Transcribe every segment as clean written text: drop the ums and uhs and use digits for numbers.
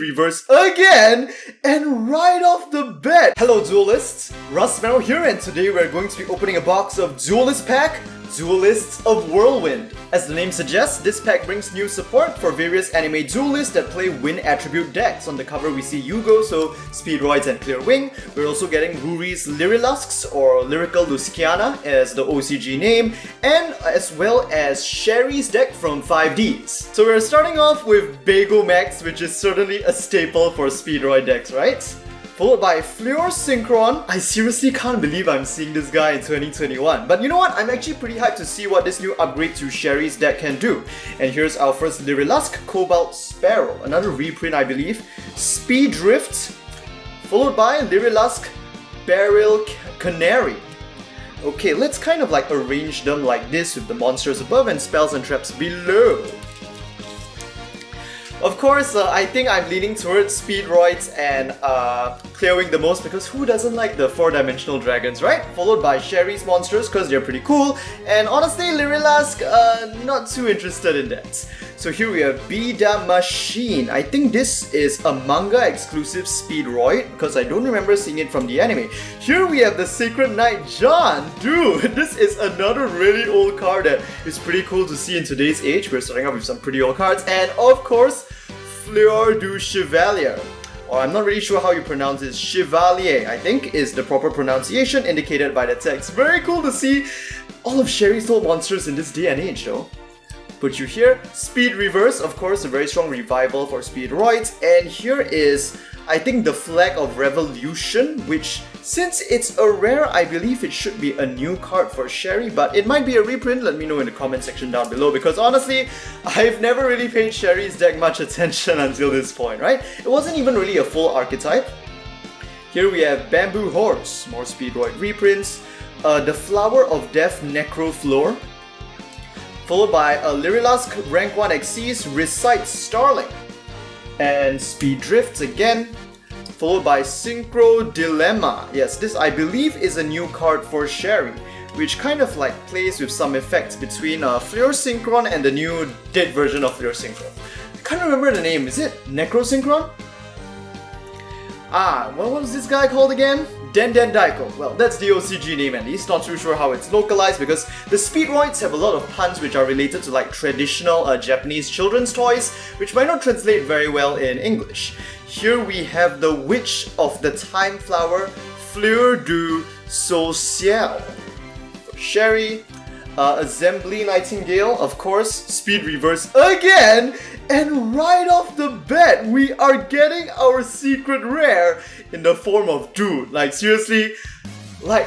Reverse again, and right off the bat. Hello Duelists, Russ Merrill here, and today we're going to be opening a box of Duelist Pack, Duelists of Whirlwind. As the name suggests, this pack brings new support for various anime duelists that play wind attribute decks. On the cover we see Yugo, so SPEEDROIDS and Clear Wing. We're also getting Ruri's Lyrilusc or Lyrical Luciana as the OCG name, and as well as Sherry's deck from 5Ds. So we're starting off with Bagel Max, which is certainly a staple for SPEEDROID decks, right? Followed by Fleur Synchron. I seriously can't believe I'm seeing this guy in 2021. But you know what? I'm actually pretty hyped to see what this new upgrade to Sherry's deck can do. And here's our first Lyrilusc Cobalt Sparrow. Another reprint, I believe. Speedrift. Followed by Lyrilusc Barrel Canary. Okay, let's kind of like arrange them like this with the monsters above and spells and traps below. Of course, I think I'm leaning towards SPEEDROIDS and Clear Wing the most, because who doesn't like the 4-dimensional dragons, right? Followed by Sherry's monsters because they're pretty cool, and honestly, Lyrilusc, not too interested in that. So here we have Bida Machine. I think this is a manga exclusive SPEEDROID because I don't remember seeing it from the anime. Here we have the Sacred Knight John. Dude, this is another really old card that is pretty cool to see in today's age. We're starting off with some pretty old cards, and of course, Fleur du Chevalier, or I'm not really sure how you pronounce it, Chevalier, I think is the proper pronunciation indicated by the text. Very cool to see all of Sherry's old monsters in this day and age though. Put you here, Speed Reverse, of course, a very strong revival for SPEEDROIDS, and here is, I think, the Flag of Revolution, which, since it's a rare, I believe it should be a new card for Sherry, but it might be a reprint. Let me know in the comment section down below, because honestly, I've never really paid Sherry's deck much attention until this point, right? It wasn't even really a full archetype. Here we have Bamboo Horse, more SPEEDROID reprints, the Flower of Death Necro Floor, followed by a Lyrilusc Rank 1 Xyz Recite Starling, and Speedrift again, followed by Synchro Dilemma. Yes, this I believe is a new card for Sherry, which kind of like plays with some effects between Fleur Synchron and the new dead version of Fleur Synchron. I can't remember the name, is it Necro Synchron? What was this guy called again? Den Daiko. Well, that's the OCG name at least. Not too sure how it's localized because the SPEEDROIDS have a lot of puns which are related to like traditional Japanese children's toys, which might not translate very well in English. Here we have the Witch of the Time Flower, Fleur du Social. For Sherry, Assembly Nightingale, of course, Speed Reverse again, and right off the bat, we are getting our secret rare in the form of Dude. Like seriously, I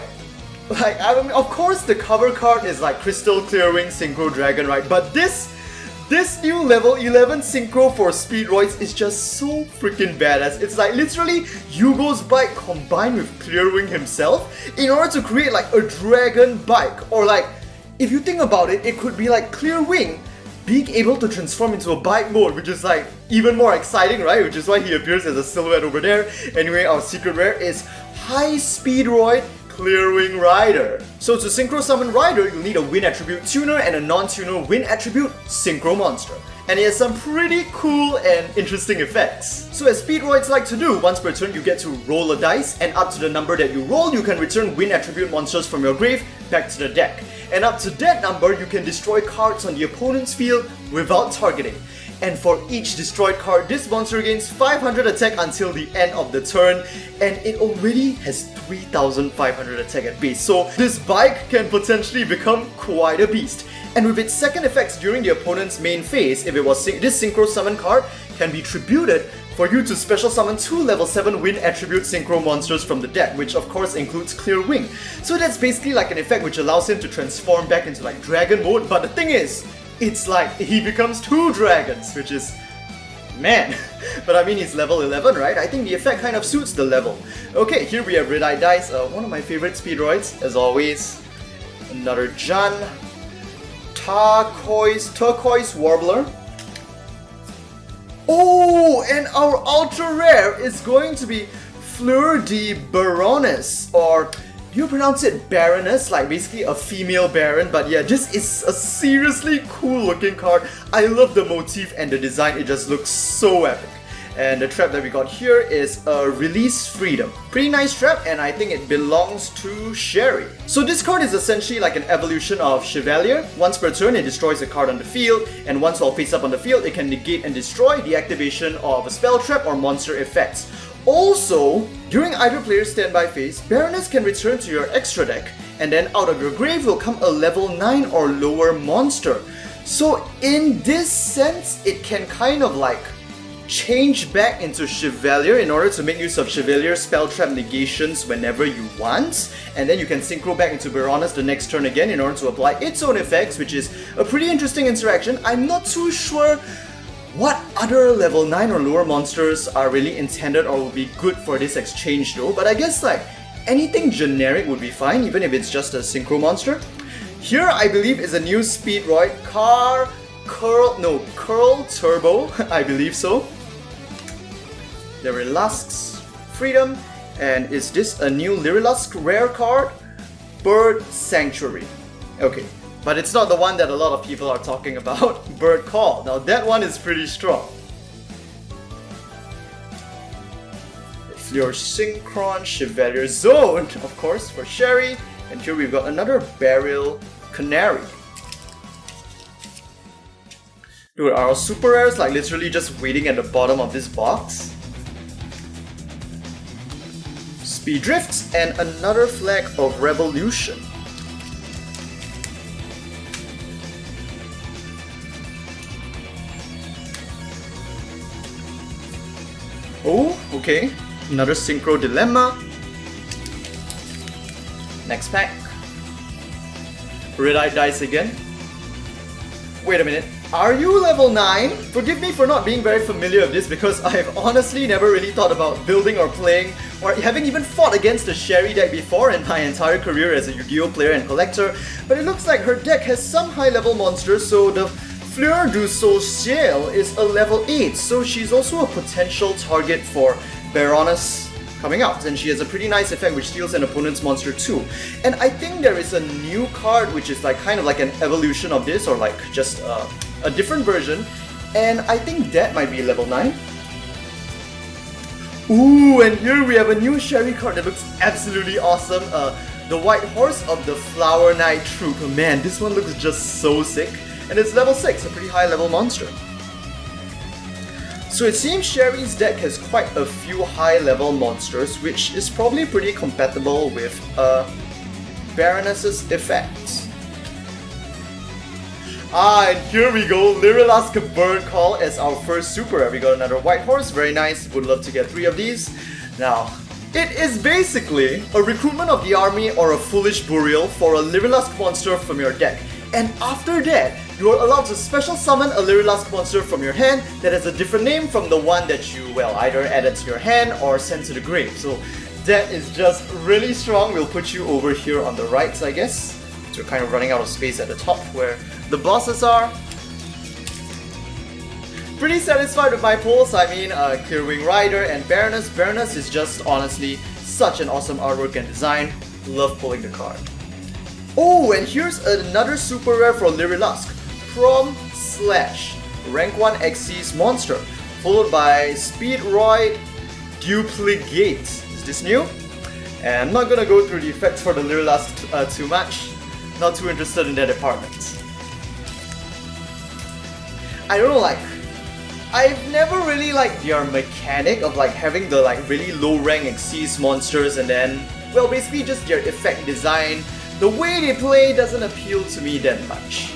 mean, of course the cover card is like Crystal Clear Wing Synchro Dragon, right? But this new level 11 synchro for SPEEDROIDS is just so freaking badass. It's like literally Yugo's bike combined with Clear Wing himself in order to create like a dragon bike, or like, if you think about it, it could be like Clear Wing being able to transform into a bike mode, which is like even more exciting, right? Which is why he appears as a silhouette over there. Anyway, our secret rare is Hi-Speedroid Clear Wing Rider. So to synchro summon Rider, you'll need a wind attribute tuner and a non-tuner wind attribute synchro monster. And it has some pretty cool and interesting effects. So as SPEEDROIDS like to do, once per turn you get to roll a dice, and up to the number that you roll, you can return wind attribute monsters from your grave back to the deck. And up to that number, you can destroy cards on the opponent's field without targeting. And for each destroyed card, this monster gains 500 attack until the end of the turn, and it already has 3500 attack at base, so this bike can potentially become quite a beast. And with its second effects during the opponent's main phase, if it was this synchro summon card can be tributed for you to special summon 2 level 7 wind attribute synchro monsters from the deck, which of course includes Clear Wing. So that's basically like an effect which allows him to transform back into like dragon mode, but the thing is, it's like he becomes 2 dragons, which is, man. But I mean, he's level 11, right? I think the effect kind of suits the level. Okay, here we have Red Eye Dice, one of my favorite SPEEDROIDS, as always. Another Jun. Turquoise Warbler. Oh, and our ultra rare is going to be Fleur de Baroness, or you pronounce it Baroness, like basically a female baron, but yeah, this is a seriously cool looking card. I love the motif and the design, it just looks so epic. And the trap that we got here is a Release Freedom. Pretty nice trap, and I think it belongs to Sherry. So this card is essentially like an evolution of Chevalier. Once per turn, it destroys a card on the field, and once while face up on the field, it can negate and destroy the activation of a spell trap or monster effects. Also, during either player's standby phase, Baroness can return to your extra deck, and then out of your grave will come a level 9 or lower monster. So in this sense, it can kind of like change back into Chevalier in order to make use of Chevalier spell trap negations whenever you want, and then you can synchro back into Baroness the next turn again in order to apply its own effects, which is a pretty interesting interaction. I'm not too sure what other level 9 or lower monsters are really intended or would be good for this exchange though, but I guess like anything generic would be fine, even if it's just a synchro monster. Here I believe is a new SPEEDROID Curl Turbo, I believe so. Lyrilusc's Freedom, and is this a new Lyrilusc Rare card? Bird Sanctuary. Okay, but it's not the one that a lot of people are talking about, Bird Call. Now that one is pretty strong. Fleur Synchron Chevalier Zone, of course, for Sherry. And here we've got another Burial Canary. Dude, our super rares like literally just waiting at the bottom of this box. Speed Drifts and another Flag of Revolution. Oh, okay. Another Synchro Dilemma. Next pack. Red-Eye Dice again. Wait a minute. Are you level 9? Forgive me for not being very familiar with this because I have honestly never really thought about building or playing or having even fought against a Sherry deck before in my entire career as a Yu-Gi-Oh player and collector, but it looks like her deck has some high level monsters, so the Fleur du Social is a level 8, so she's also a potential target for Baroness coming out, and she has a pretty nice effect which steals an opponent's monster too. And I think there is a new card which is like kind of like an evolution of this, or like just a different version, and I think that might be level 9. Ooh, and here we have a new Sherry card that looks absolutely awesome. The White Horse of the Flower Knight Troop. Man, this one looks just so sick. And it's level 6, a pretty high level monster. So it seems Sherry's deck has quite a few high level monsters, which is probably pretty compatible with Baroness's effects. And here we go, Lyrilusc Bird Call as our first super rare. We got another White Horse, very nice, would love to get 3 of these. Now, it is basically a recruitment of the army or a Foolish Burial for a Lyrilusc monster from your deck. And after that, you are allowed to special summon a Lyrilusc monster from your hand that has a different name from the one that you, well, either added to your hand or sent to the grave. So that is just really strong. We'll put you over here on the right, I guess. So we're kind of running out of space at the top where the bosses are. Pretty satisfied with my pulls. I mean, Clear Wing Rider and Baroness. Baroness is just honestly such an awesome artwork and design. Love pulling the card. Oh, and here's another super rare for Lyrilusc. Prom Slash, rank 1 Xyz monster, followed by SPEEDROID Duplicate. Is this new? And I'm not gonna go through the effects for the Lyrilusc too much. Not too interested in that department. I don't know, like, I've never really liked their mechanic of like having the like really low rank Xyz monsters and then, well, basically just their effect design. The way they play doesn't appeal to me that much.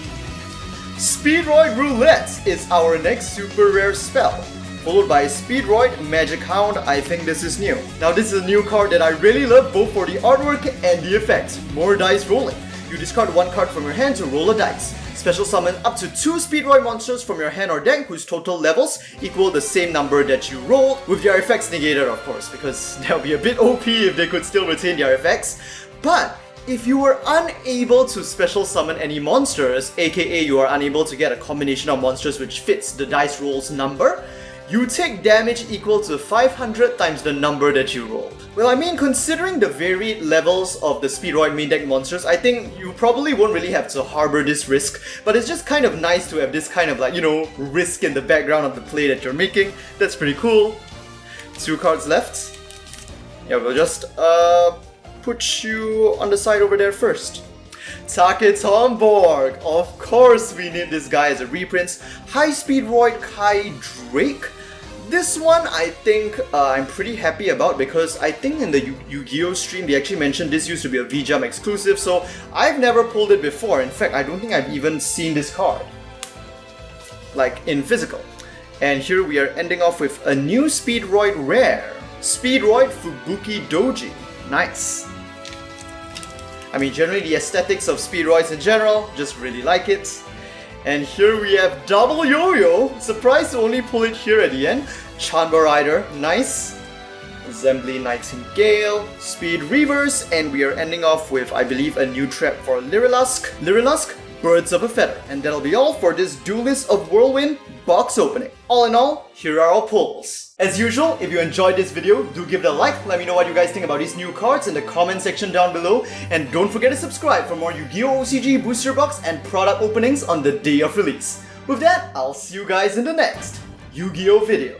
SPEEDROID Roulette is our next super rare spell, followed by SPEEDROID Magic Hound. I think this is new. Now this is a new card that I really love both for the artwork and the effect. More dice rolling. You discard 1 card from your hand to roll a dice. Special summon up to 2 SPEEDROID monsters from your hand or deck whose total levels equal the same number that you rolled, with their effects negated of course, because that would be a bit OP if they could still retain their effects. But if you were unable to special summon any monsters, aka you are unable to get a combination of monsters which fits the dice roll's number, you take damage equal to 500 times the number that you roll. Well, I mean, considering the varied levels of the Speedroid main deck monsters, I think you probably won't really have to harbor this risk, but it's just kind of nice to have this kind of like, you know, risk in the background of the play that you're making. That's pretty cool. 2 cards left. Yeah, we'll just put you on the side over there first. Taketomborg! Of course we need this guy as a reprint. Hi-Speedroid Kai Drake. This one I think I'm pretty happy about because I think in the Yugioh stream they actually mentioned this used to be a VJump exclusive, so I've never pulled it before. In fact, I don't think I've even seen this card, like in physical. And here we are ending off with a new Speedroid Rare. Speedroid Fubuki Doji. Nice. I mean, generally the aesthetics of Speedroids in general, just really like it. And here we have double yo-yo. Surprised to only pull it here at the end. Chanba Rider, nice. Assembly Nightingale, Speed Reverse, and we are ending off with, I believe, a new trap for Lyrilusc, Birds of a Feather. And that'll be all for this Duelists of Whirlwind box opening. All in all, here are our pulls. As usual, if you enjoyed this video, do give it a like, let me know what you guys think about these new cards in the comment section down below, and don't forget to subscribe for more Yugioh OCG booster box and product openings on the day of release. With that, I'll see you guys in the next Yu-Gi-Oh video.